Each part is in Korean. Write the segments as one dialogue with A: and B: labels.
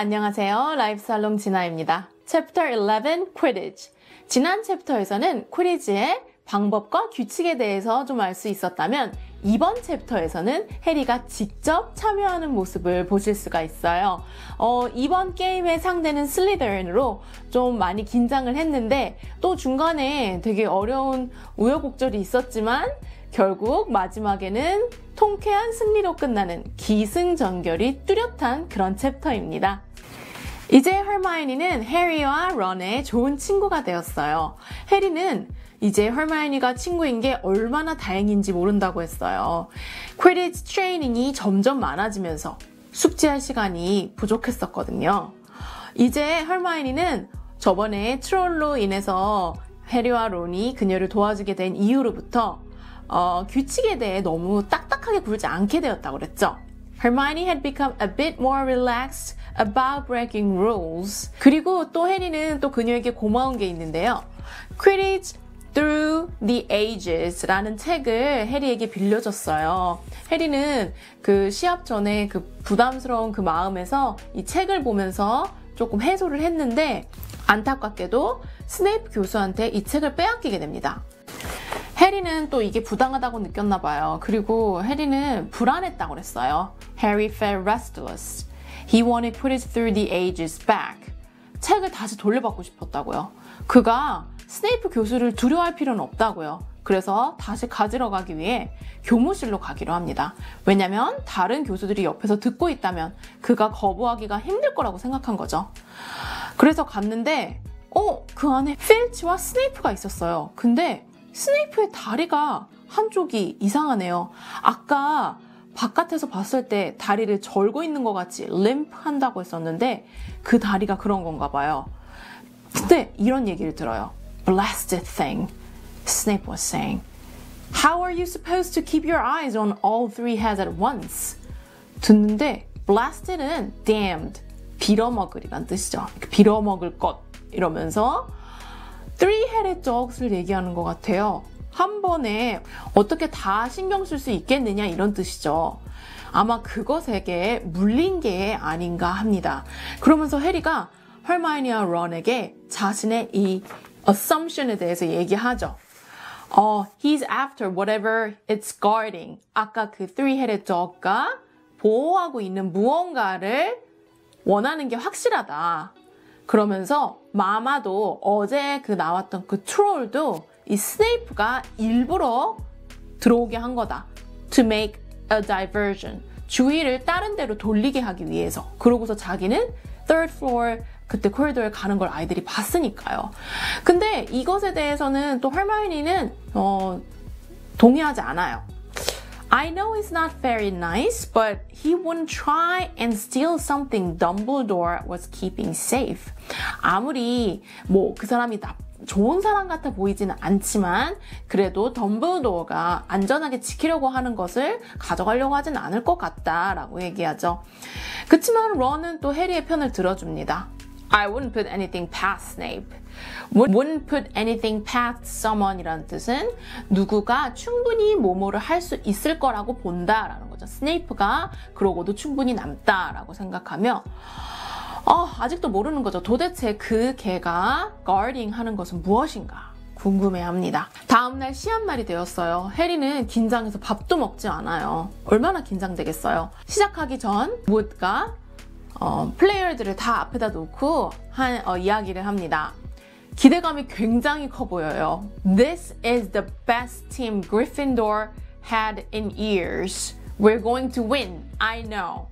A: 안녕하세요. 라이프 살롱 진아입니다. Chapter 11 Quidditch. 지난 챕터에서는 퀴디치의 방법과 규칙에 대해서 좀 알 수 있었다면 이번 챕터에서는 해리가 직접 참여하는 모습을 보실 수가 있어요. 이번 게임의 상대는 슬리더린으로 좀 많이 긴장을 했는데 또 중간에 되게 어려운 우여곡절이 있었지만 결국 마지막에는 통쾌한 승리로 끝나는 기승전결이 뚜렷한 그런 챕터입니다. 이제 헐마이니는 해리와 런의 좋은 친구가 되었어요. 해리는 이제 헐마이니가 친구인 게 얼마나 다행인지 모른다고 했어요. 퀴디치 트레이닝이 점점 많아지면서 숙제할 시간이 부족했었거든요. 이제 헐마이니는 저번에 트롤로 인해서 해리와 론이 그녀를 도와주게 된 이후로부터 규칙에 대해 너무 딱딱하게 굴지 않게 되었다고 그랬죠. Hermione had become a bit more relaxed about breaking rules. 그리고 또 해리는 또 그녀에게 고마운 게 있는데요. Quidditch Through the Ages 라는 책을 해리에게 빌려줬어요. 해리는 그 시합 전에 그 부담스러운 그 마음에서 이 책을 보면서 조금 해소를 했는데 안타깝게도 스네이프 교수한테 이 책을 빼앗기게 됩니다. 해리는 또 이게 부당하다고 느꼈나 봐요. 그리고 해리는 불안했다고 그랬어요. Harry felt restless. He wanted Quidditch Through the Ages back. 책을 다시 돌려받고 싶었다고요. 그가 스네이프 교수를 두려워할 필요는 없다고요. 그래서 다시 가지러 가기 위해 교무실로 가기로 합니다. 왜냐면 다른 교수들이 옆에서 듣고 있다면 그가 거부하기가 힘들 거라고 생각한 거죠. 그래서 갔는데 그 안에 필치와 스네이프가 있었어요. 근데 스네이프의 다리가 한쪽이 이상하네요. 아까 바깥에서 봤을 때 다리를 절고 있는 것 같이 림프 한다고 했었는데 그 다리가 그런 건가 봐요. 근데 이런 얘기를 들어요. Blasted thing, Snape was saying. How are you supposed to keep your eyes on all three heads at once? 듣는데 blasted은 damned, 빌어먹으리란 뜻이죠. 빌어먹을 것 이러면서 three-headed dogs를 얘기하는 것 같아요. 한 번에 어떻게 다 신경 쓸 수 있겠느냐 이런 뜻이죠. 아마 그것에게 물린 게 아닌가 합니다. 그러면서 해리가 헐마이니와 런에게 자신의 이 assumption에 대해서 얘기하죠. He's after whatever it's guarding. 아까 그 three-headed dog가 보호하고 있는 무언가를 원하는 게 확실하다. 그러면서 마마도 어제 그 나왔던 그 트롤도 이 스네이프가 일부러 들어오게 한 거다. To make a diversion. 주의를 다른 데로 돌리게 하기 위해서. 그러고서 자기는 third floor 그때 코리도에 가는 걸 아이들이 봤으니까요. 근데 이것에 대해서는 또 헐마이니는 동의하지 않아요. I know he's not very nice, but he wouldn't try and steal something Dumbledore was keeping safe. 아무리 그 사람이 좋은 사람 같아 보이지는 않지만 그래도 덤블도어가 안전하게 지키려고 하는 것을 가져가려고 하진 않을 것 같다라고 얘기하죠. 그치만 런은 또 해리의 편을 들어줍니다. I wouldn't put anything past Snape. Wouldn't put anything past someone 이라는 뜻은 누구가 충분히 뭐뭐를 할 수 있을 거라고 본다라는 거죠. 스네이프가 그러고도 충분히 남다라고 생각하며 아직도 모르는 거죠. 도대체 그 개가 guarding 하는 것은 무엇인가 궁금해합니다. 다음날 시합날이 되었어요. 해리는 긴장해서 밥도 먹지 않아요. 얼마나 긴장되겠어요. 시작하기 전 무드가 플레이어들을 다 앞에다 놓고 이야기를 합니다. 기대감이 굉장히 커 보여요. This is the best team Gryffindor had in years. We're going to win. I know.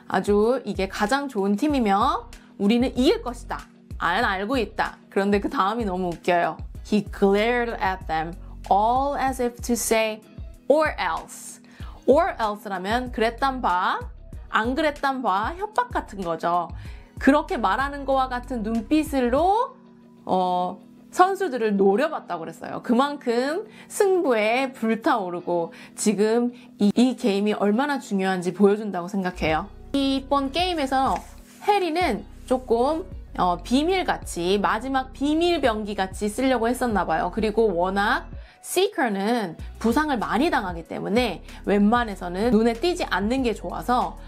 A: 아주 이게 가장 좋은 팀이며 우리는 이길 것이다. 나는 알고 있다. 그런데 그 다음이 너무 웃겨요. He glared at them all as if to say or else. or else라면 그랬단 봐. 안 그랬단 봐. 협박 같은 거죠. 그렇게 말하는 거와 같은 눈빛으로 선수들을 노려봤다고 그랬어요. 그만큼 승부에 불타오르고 지금 이 게임이 얼마나 중요한지 보여준다고 생각해요. 이번 게임에서 해리는 조금 비밀같이 마지막 비밀병기같이 쓰려고 했었나 봐요. 그리고 워낙 Seeker는 부상을 많이 당하기 때문에 웬만해서는 눈에 띄지 않는 게 좋아서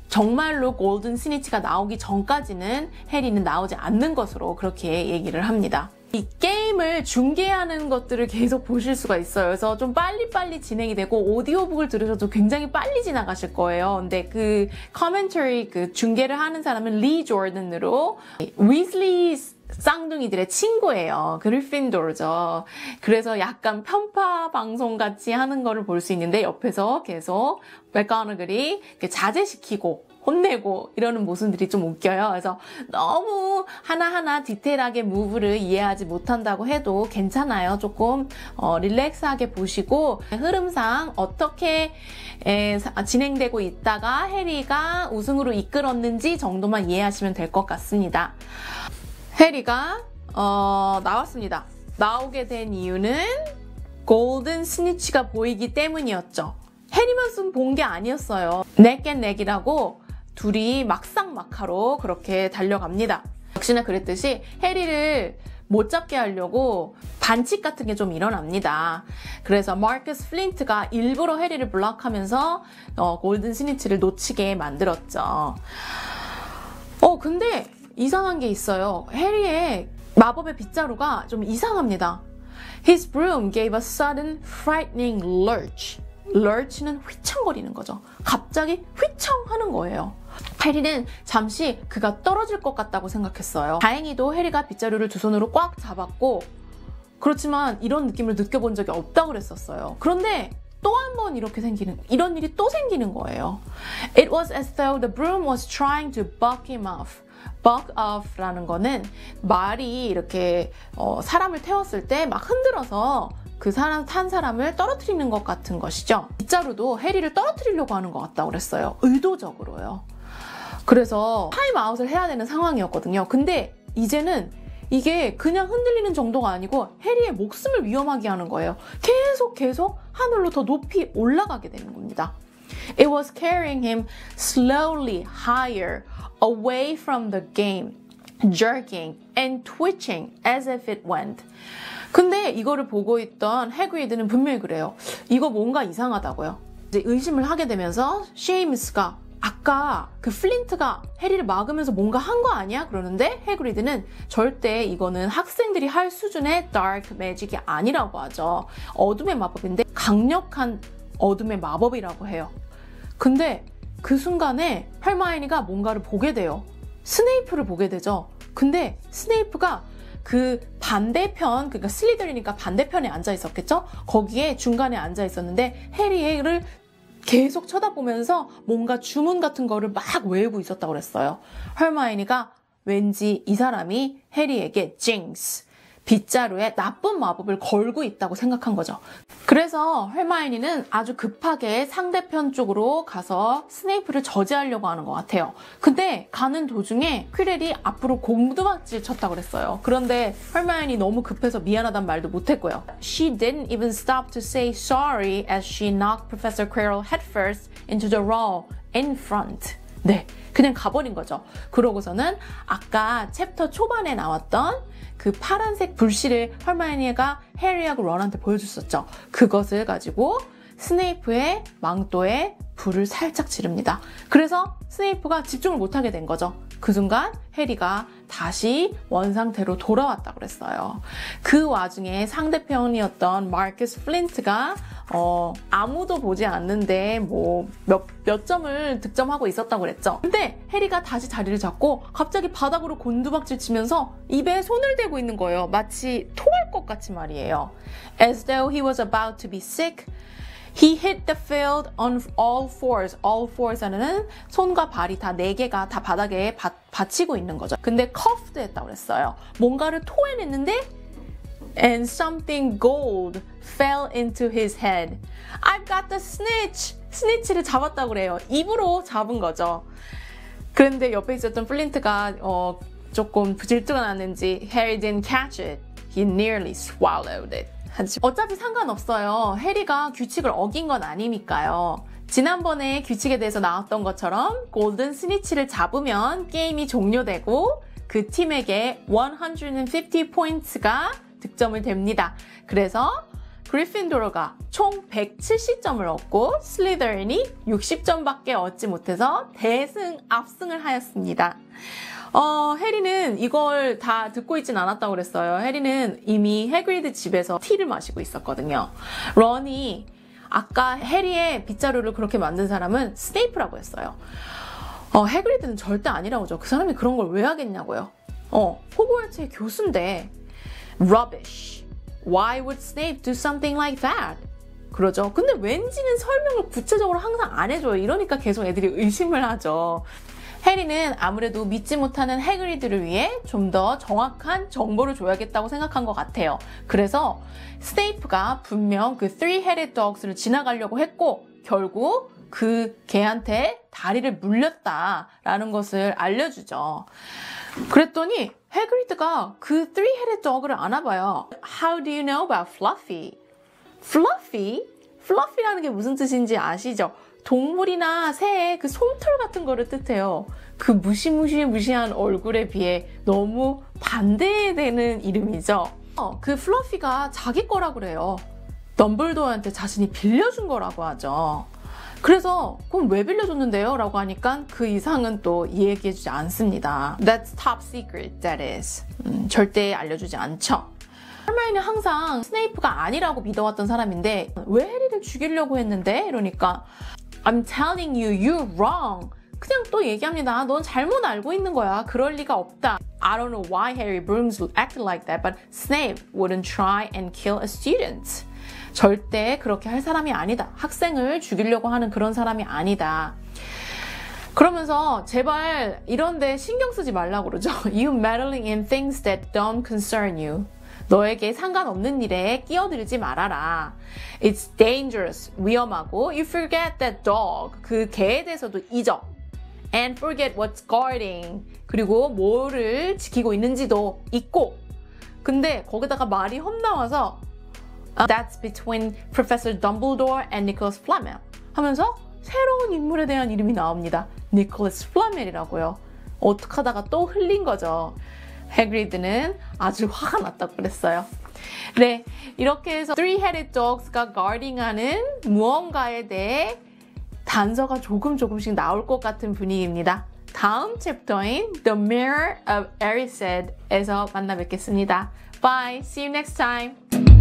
A: 정말로 골든 스니치가 나오기 전까지는 해리는 나오지 않는 것으로 그렇게 얘기를 합니다. 이 게임을 중계하는 것들을 계속 보실 수가 있어요. 그래서 좀 빨리빨리 진행이 되고 오디오북을 들으셔도 굉장히 빨리 지나가실 거예요. 근데 그 커멘터리 그 중계를 하는 사람은 리 조던으로 위즐리 쌍둥이들의 친구예요. 그리핀도르죠. 그래서 약간 편파 방송 같이 하는 거를 볼 수 있는데 옆에서 계속 맥거너글이 자제시키고 혼내고 이러는 모습들이 좀 웃겨요. 그래서 너무 하나하나 디테일하게 무브를 이해하지 못한다고 해도 괜찮아요. 조금 릴렉스하게 보시고 흐름상 어떻게 진행되고 있다가 해리가 우승으로 이끌었는지 정도만 이해하시면 될 것 같습니다. 해리가 나왔습니다. 나오게 된 이유는 골든 스니치가 보이기 때문이었죠. 해리만 본 게 아니었어요. 넥앤넥이라고 둘이 막상막하로 그렇게 달려갑니다. 역시나 그랬듯이 해리를 못 잡게 하려고 반칙 같은 게 좀 일어납니다. 그래서 마커스 플린트가 일부러 해리를 블락하면서 골든 스니치를 놓치게 만들었죠. 근데 이상한 게 있어요. 해리의 마법의 빗자루가 좀 이상합니다. His broom gave a sudden frightening lurch. lurch는 휘청거리는 거죠. 갑자기 휘청하는 거예요. 해리는 잠시 그가 떨어질 것 같다고 생각했어요. 다행히도 해리가 빗자루를 두 손으로 꽉 잡았고 그렇지만 이런 느낌을 느껴본 적이 없다고 그랬었어요. 그런데 또 한 번 이런 일이 또 생기는 거예요. It was as though the broom was trying to buck him off. buck off라는 거는 말이 이렇게 사람을 태웠을 때 막 흔들어서 그 탄 사람을 떨어뜨리는 것 같은 것이죠. 빗자루도 해리를 떨어뜨리려고 하는 것 같다고 그랬어요. 의도적으로요. 그래서 타임아웃을 해야 되는 상황이었거든요. 근데 이제는 이게 그냥 흔들리는 정도가 아니고 해리의 목숨을 위험하게 하는 거예요. 계속 하늘로 더 높이 올라가게 되는 겁니다. It was carrying him slowly higher away from the game, jerking and twitching as if it went. 근데 이거를 보고 있던 해그리드는 분명히 그래요. 이거 뭔가 이상하다고요. 이제 의심을 하게 되면서 쉐이무스가 아까 그 플린트가 해리를 막으면서 뭔가 한 거 아니야? 그러는데 해그리드는 절대 이거는 학생들이 할 수준의 다크 매직이 아니라고 하죠. 어둠의 마법인데 강력한 어둠의 마법이라고 해요. 근데 그 순간에 hermione가 뭔가를 보게 돼요. 스네이프를 보게 되죠. 근데 스네이프가 그 반대편, 그러니까 슬리더린이니까 반대편에 앉아 있었겠죠? 거기에 중간에 앉아 있었는데 해리를 계속 쳐다보면서 뭔가 주문 같은 거를 막 외우고 있었다고 그랬어요. hermione가 왠지 이 사람이 해리에게 jinx, 빗자루에 나쁜 마법을 걸고 있다고 생각한 거죠. 그래서 hermione는 아주 급하게 상대편 쪽으로 가서 스네이프를 저지하려고 하는 것 같아요. 근데 가는 도중에 퀴렐이 앞으로 곤두박질 쳤다고 그랬어요. 그런데 hermione 너무 급해서 미안하단 말도 못했고요. She didn't even stop to say sorry as she knocked Professor Quirrell headfirst into the wall in front. 네, 그냥 가버린 거죠. 그러고서는 아까 챕터 초반에 나왔던 그 파란색 불씨를 hermione가 해리하고 런한테 보여줬었죠. 그것을 가지고 스네이프의 망토에 불을 살짝 지릅니다. 그래서 스네이프가 집중을 못하게 된 거죠. 그 순간 해리가 다시 원상태로 돌아왔다고 그랬어요. 그 와중에 상대편이었던 마커스 플린트가 아무도 보지 않는데 뭐 몇 점을 득점하고 있었다고 그랬죠. 근데 해리가 다시 자리를 잡고 갑자기 바닥으로 곤두박질 치면서 입에 손을 대고 있는 거예요. 마치 토할 것 같이 말이에요. As though he was about to be sick, he hit the field on all fours. all fours 하는 손과 발이 다 4개가 다 바닥에 받치고 있는 거죠. 근데 coughed 했다고 그랬어요. 뭔가를 토해냈는데 and something gold fell into his head. I've got the snitch. 스니치를 잡았다고 그래요. 입으로 잡은 거죠. 그런데 옆에 있었던 플린트가 조금 질투가 났는지 Harry didn't catch it. He nearly swallowed it. 어차피 상관없어요. 해리가 규칙을 어긴 건 아니니까요. 지난번에 규칙에 대해서 나왔던 것처럼 골든 스니치를 잡으면 게임이 종료되고 그 팀에게 150 포인트가 득점을 됩니다. 그래서 그리핀도어가 총 170점을 얻고 슬리더린이 60점밖에 얻지 못해서 대승 압승을 하였습니다. 해리는 이걸 다 듣고 있진 않았다고 그랬어요. 해리는 이미 해그리드 집에서 티를 마시고 있었거든요. 런이 아까 해리의 빗자루를 그렇게 만든 사람은 스네이프라고 했어요. 해그리드는 절대 아니라고 하죠. 그 사람이 그런 걸 왜 하겠냐고요. 호그와트의 교수인데 rubbish. Why would Snape do something like that? 그러죠. 근데 왠지는 설명을 구체적으로 항상 안 해줘요. 이러니까 계속 애들이 의심을 하죠. 해리는 아무래도 믿지 못하는 해그리드를 위해 좀 더 정확한 정보를 줘야겠다고 생각한 것 같아요. 그래서 스네이프가 분명 그 Three-Headed Dogs를 지나가려고 했고 결국 그 개한테 다리를 물렸다라는 것을 알려주죠. 그랬더니 해그리드가 그 Three-Headed Dog를 아나봐요. How do you know about Fluffy? Fluffy? Fluffy라는 게 무슨 뜻인지 아시죠? 동물이나 새의 그 솜털 같은 거를 뜻해요. 그 무시무시한 얼굴에 비해 너무 반대되는 이름이죠. 그 플러피가 자기 거라고 그래요. 덤블도어한테 자신이 빌려준 거라고 하죠. 그래서 그럼 왜 빌려줬는데요? 라고 하니까 그 이상은 또 얘기해주지 않습니다. That's top secret, that is. 절대 알려주지 않죠. hermione는 항상 스네이프가 아니라고 믿어왔던 사람인데 왜 해리를 죽이려고 했는데? 이러니까 I'm telling you, you're wrong. 그냥 또 얘기합니다. 넌 잘못 알고 있는 거야. 그럴 리가 없다. I don't know why Harry Brooms acted like that, but Snape wouldn't try and kill a student. 절대 그렇게 할 사람이 아니다. 학생을 죽이려고 하는 그런 사람이 아니다. 그러면서 제발 이런 데 신경 쓰지 말라고 그러죠. You meddling in things that don't concern you. 너에게 상관없는 일에 끼어들지 말아라. It's dangerous. 위험하고 you forget that dog. 그 개에 대해서도 잊어. And forget what's guarding. 그리고 뭐를 지키고 있는지도 잊고. 근데 거기다가 말이 험나와서 That's between Professor Dumbledore and Nicholas Flamel 하면서 새로운 인물에 대한 이름이 나옵니다. Nicholas Flamel이라고요. 어떻게 하다가 또 흘린 거죠. 해그리드는 아주 화가 났다고 그랬어요. 네, 이렇게 해서 Three-Headed Dogs가 guarding하는 무언가에 대해 단서가 조금씩 나올 것 같은 분위기입니다. 다음 챕터인 The Mirror of Erised 에서 만나 뵙겠습니다. Bye, see you next time.